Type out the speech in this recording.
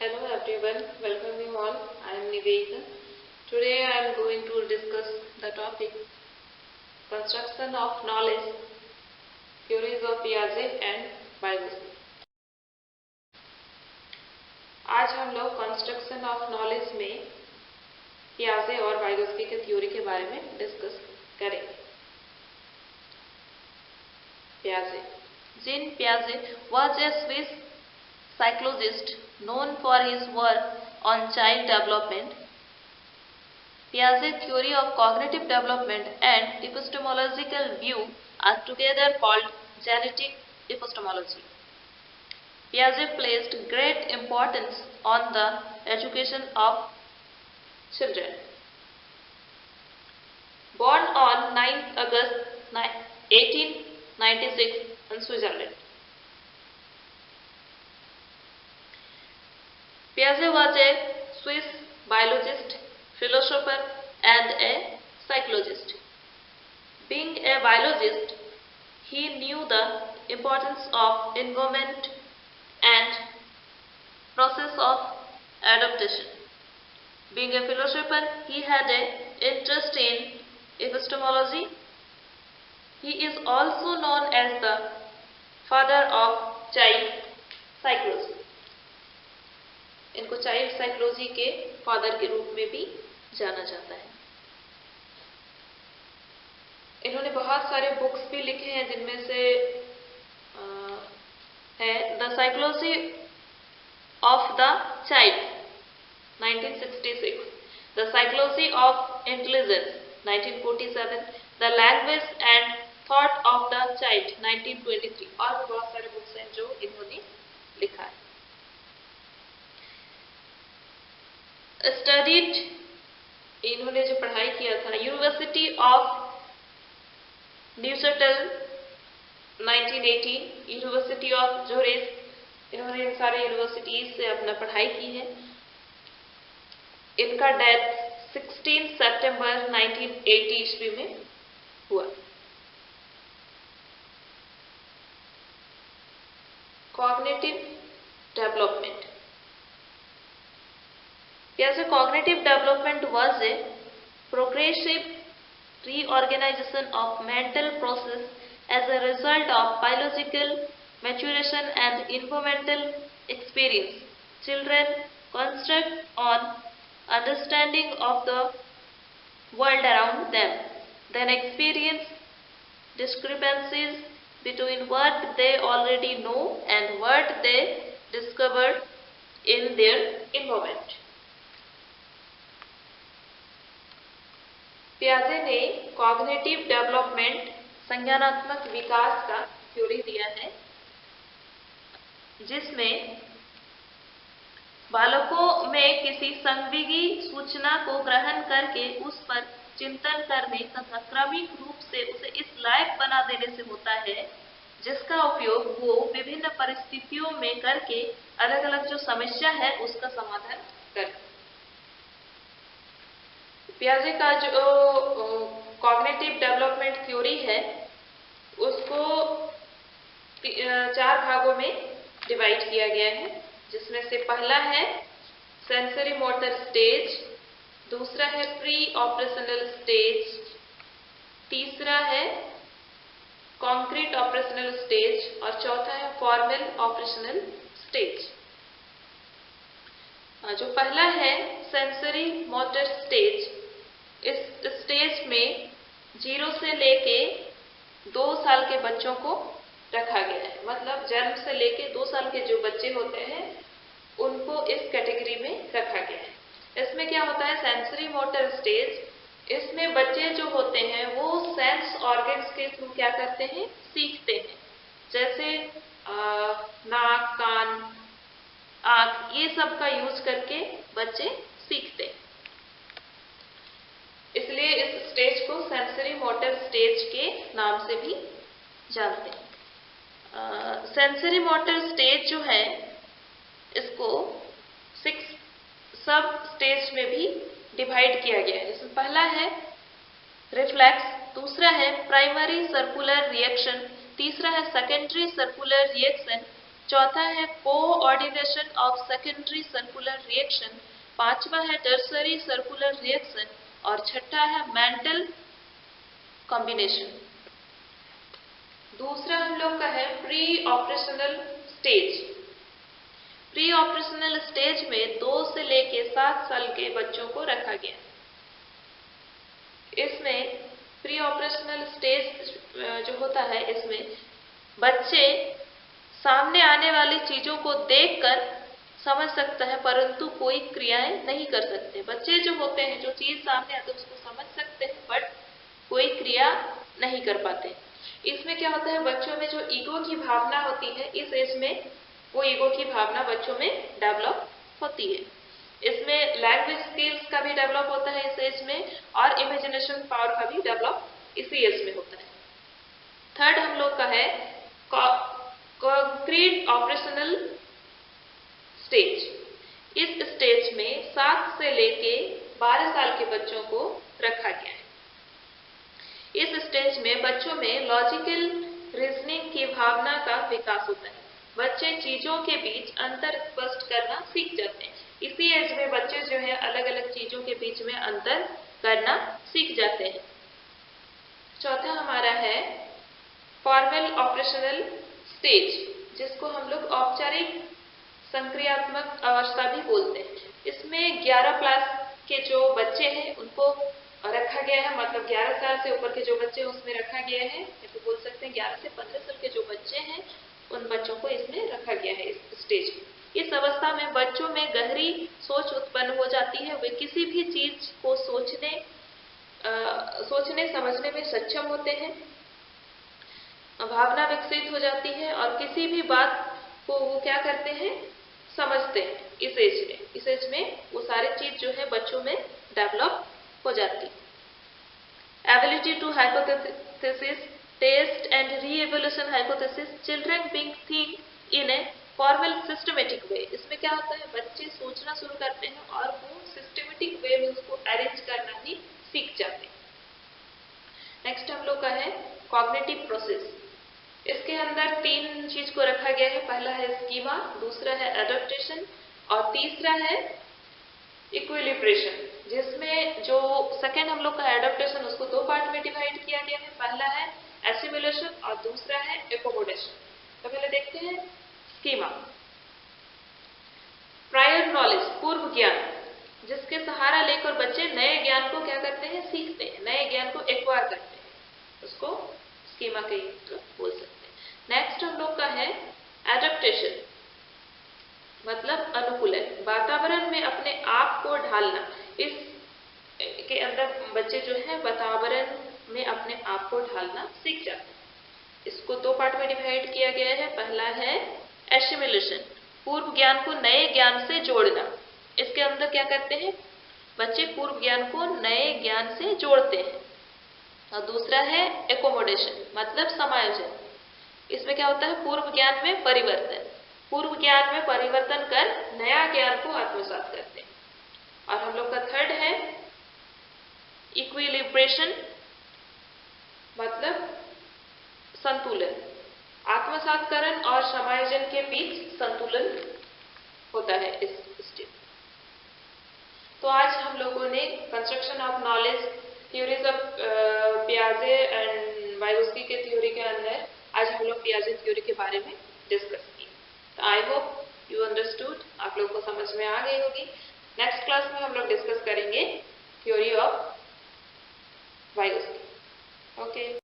Hello everyone, welcome you all. I am Nivedita. Today I am going to discuss the topic construction of knowledge, theories of Piaget and Vygotsky. आज हम लोग construction of knowledge में पियाजे और Vygotsky के theory के बारे में discuss करेंगे। Piaget. Jean Piaget was a Swiss psychologist known for his work on child development. Piaget's theory of cognitive development and epistemological view are together called genetic epistemology. Piaget placed great importance on the education of children. Born on 9th August 1896 in Switzerland, Piaget was a Swiss biologist, philosopher and a psychologist. Being a biologist, he knew the importance of environment and process of adaptation. Being a philosopher, he had an interest in epistemology. He is also known as the father of child psychology. इनको child psychology के father के रूप में भी जाना जाता है। इन्होंने बहुत सारे बुक्स भी लिखे हैं, जिनमें से है the psychology of the child 1966, the psychology of intelligence 1947, the language and thought of the child 1923 और भी बहुत सारे बुक्स हैं जो इन्होंने लिखा है। स्टडीड, इन्होंने जो पढ़ाई किया था यूनिवर्सिटी ऑफ न्यूचेटल 1918, यूनिवर्सिटी ऑफ जोरेस, इन्होंने इन सारे यूनिवर्सिटीज से अपना पढ़ाई की है। इनका डेथ 16 सितंबर 1980 ईस्वी में हुआ। Cognitive development. Piaget's cognitive development was a progressive reorganization of mental process as a result of biological maturation and environmental experience. Children construct on understanding of the world around them, then experience discrepancies between what they already know and what they discovered in their environment. पियाजे ने cognitive development, संज्ञानात्मक विकास का theory दिया है, जिसमें बालकों में किसी संवेगी सूचना को ग्रहण करके उस पर चिंतन करने तथा क्रमिक रूप से उसे इस लायक बना देने से होता है, जिसका उपयोग वो विभिन्न परिस्थितियों में करके अलग अलग जो समस्या है उसका समाधान करे। पियाजे का जो कॉग्निटिव डेवलपमेंट थ्योरी है उसको 4 भागों में डिवाइड किया गया है, जिसमें से पहला है सेंसरी मोटर स्टेज, दूसरा है प्री ऑपरेशनल स्टेज, तीसरा है कॉन्क्रीट ऑपरेशनल स्टेज और चौथा है फॉर्मल ऑपरेशनल स्टेज। जो पहला है सेंसरी मोटर स्टेज, इस स्टेज में 0 से लेके 2 साल के बच्चों को रखा गया है। मतलब जन्म से लेके 2 साल के जो बच्चे होते हैं उनको इस कैटेगरी में रखा गया है। इसमें क्या होता है, सेंसरी मोटर स्टेज, इसमें बच्चे जो होते हैं वो सेंस ऑर्गन्स के थ्रू क्या करते हैं, सीखते हैं। जैसे नाक, कान, आँख, ये सब का यूज करके बच्चे सीखते हैं। इसलिए इस स्टेज को सेंसरी मोटर स्टेज के नाम से भी जानते हैं। सेंसरी मोटर स्टेज जो है इसको 6 सब स्टेज में भी डिवाइड किया गया है। जिसमें पहला है रिफ्लेक्स, दूसरा है प्राइमरी सर्कुलर रिएक्शन, तीसरा है सेकेंडरी सर्कुलर रिएक्शन, चौथा है coordination of secondary circular reaction, पांचवा है टर्सरी सर्कुलर रिएक्शन और छठा है मेंटल कॉम्बिनेशन। दूसरा हम लोग का है pre operational stage. Pre operational stage में 2 से लेके 7 साल के बच्चों को रखा गया। इसमें प्री ऑपरेशनल स्टेज जो होता है, इसमें बच्चे सामने आने वाली चीजों को देखकर समझ सकता है परंतु कोई क्रियाएं नहीं कर सकते। बच्चे जो होते हैं, जो चीज सामने आती है उसको समझ सकते हैं बट कोई क्रिया नहीं कर पाते। इसमें क्या होता है, बच्चों में जो ईगो की भावना होती है, इस एज में वो ईगो की भावना बच्चों में डेवलप होती है। इसमें लैंग्वेज स्किल्स का भी डेवलप होता है इस एज में और इमेजिनेशन पावर का भी डेवलप इसी एज में होता है। थर्ड हम लोग का है कॉन्क्रीट ऑपरेशनल स्टेज। इस स्टेज में 7 से लेके 12 साल के बच्चों को रखा गया है। इस स्टेज में बच्चों में लॉजिकल रीजनिंग की भावना का विकास होता है। बच्चे चीजों के बीच अंतर स्पष्ट करना सीख जाते हैं। इसी एज में बच्चे जो है अलग अलग चीजों के बीच में अंतर करना सीख जाते हैं। चौथा हमारा है फॉर्मल ऑपरेशनल स्टेज, जिसको हम लोग औपचारिक संक्रियात्मक अवस्था भी बोलते हैं। इसमें 11 क्लास के जो बच्चे हैं उनको रखा गया है, मतलब 11 साल से ऊपर के जो बच्चे हैं उसमें रखा गया है, या तो बोल सकते हैं 11 से 15 साल के जो बच्चे हैं उन बच्चों को इसमें रखा गया है इस स्टेज में। इस अवस्था में बच्चों में गहरी सोच उत्पन्न हो जाती है। वे किसी भी चीज को सोचने समझने में सक्षम होते हैं, भावना विकसित हो जाती है और किसी भी बात को वो क्या करते हैं, समझते हैं। इस एज में वो सारी चीज जो है बच्चों में डेवलप हो जाती है। Ability to hypothesis, test and reevaluation hypothesis, children being think in a formal systematic way. इसमें क्या होता है, बच्चे सोचना शुरू करते हैं और वो सिस्टमेटिक वे में उसको अरेंज करना ही सीख जाते हैं। नेक्स्ट हम लोग का है कॉग्निटिव प्रोसेस। इसके अंदर 3 चीज को रखा गया है। पहला है स्कीमा, दूसरा है एडेप्टेशन और तीसरा है इक्विलिब्रेशन, जिसमें जो सेकेंड हम लोग का एडेप्टेशन उसको 2 पार्ट में डिवाइड किया गया है। पहला है एसिमिलेशन और दूसरा है एकोमोडेशन। तो पहले देखते हैं स्कीमा। प्रायर नॉलेज, पूर्व ज्ञान, जिसके सहारा लेकर बच्चे नए ज्ञान को क्या करते हैं, सीखते हैं, नए ज्ञान को एक्वायर करते हैं, उसको स्कीमा के बोल सकते हैं। नेक्स्ट हम लोग का है एडेप्टेशन, मतलब अनुकूलन, वातावरण में अपने आप को ढालना। इस के अंदर बच्चे जो है वातावरण में अपने आप को ढालना सीख जाते हैं। इसको 2 पार्ट में डिवाइड किया गया है। पहला है एसिमिलेशन, पूर्व ज्ञान को नए ज्ञान से जोड़ना। इसके अंदर क्या करते हैं, बच्चे पूर्व ज्ञान को नए ज्ञान से जोड़ते हैं। और दूसरा है एकोमोडेशन, मतलब समायोजन। इसमें क्या होता है, पूर्व ज्ञान में परिवर्तन, पूर्व ज्ञान में परिवर्तन कर नया ज्ञान को आत्मसात करते हैं। और हम लोग का थर्ड है इक्विलिब्रेशन, मतलब संतुलन, आत्मसातकरण और समायोजन के बीच संतुलन होता है इस स्टेज। तो आज हम लोगों ने construction of knowledge, theories of पियाजे एंड वाइगोत्स्की के थ्योरी के अंदर आज हम लोग पियाजे थ्योरी के बारे में डिस्कस की। तो आई होप यू अंडरस्टूड, आप लोगों को समझ में आ गई होगी। नेक्स्ट क्लास में हम लोग डिस्कस करेंगे थ्योरी ऑफ वाइगोत्स्की। ओके।